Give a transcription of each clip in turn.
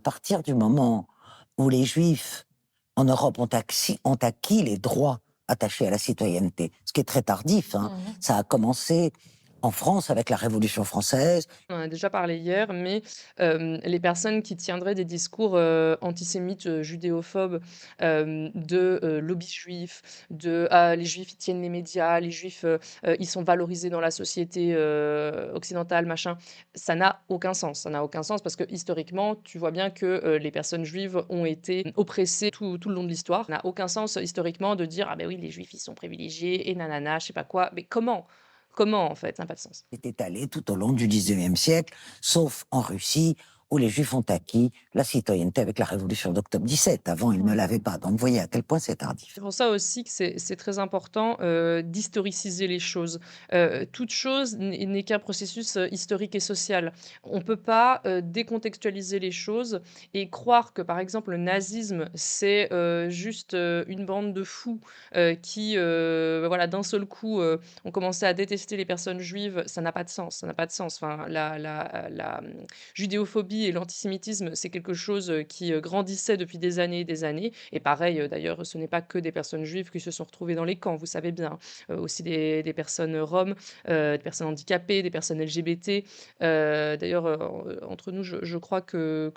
À partir du moment où les Juifs en Europe ont acquis les droits attachés à la citoyenneté, ce qui est très tardif, hein. Mmh. Ça a commencé en France avec la Révolution française. On en a déjà parlé hier, mais les personnes qui tiendraient des discours, antisémites, judéophobes, lobby juif, «Ah, les juifs, ils tiennent les médias, les juifs, ils sont valorisés dans la société, occidentale», machin. Ça n'a aucun sens. Ça n'a aucun sens parce que historiquement, tu vois bien que, les personnes juives ont été oppressées tout le long de l'histoire. Ça n'a aucun sens, historiquement, de dire: «Ah ben oui, les juifs, ils sont privilégiés et nanana, je sais pas quoi». Mais comment? Comment, en fait? Ça n'a pas de sens. Est étalée tout au long du XIXe siècle, sauf en Russie, où les Juifs ont acquis la citoyenneté avec la Révolution d'octobre 17. Avant, ils ne l'avaient pas. Donc, vous voyez à quel point c'est C'est tardif. pour ça aussi que c'est très important, d'historiciser les choses. Toute chose n'est qu'un processus, historique et social. On peut pas, décontextualiser les choses et croire que, par exemple, le nazisme, c'est, juste, une bande de fous, qui, voilà, d'un seul coup, ont commencé à détester les personnes juives. Ça n'a pas de sens, ça n'a pas de sens. Enfin, judéophobie et l'antisémitisme, c'est quelque chose, qui, grandissait depuis des années et des années et pareil, d'ailleurs, ce n'est pas que des personnes juives qui se sont retrouvées dans les camps, vous savez bien. Aussi des personnes, roms, des personnes handicapées, des personnes LGBT. D'ailleurs, entre nous, je crois que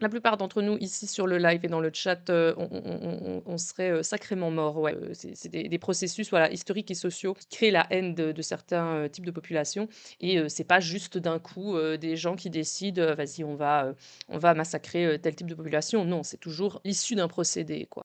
la plupart d'entre nous ici sur le live et dans le chat, on serait, sacrément morts, ouais. C'est des processus, voilà, historiques et sociaux qui créent la haine de certains, types de populations et c'est pas juste d'un coup, des gens qui décident: «Vas-y, on va massacrer, tel type de population». Non, c'est toujours issu d'un procédé, quoi.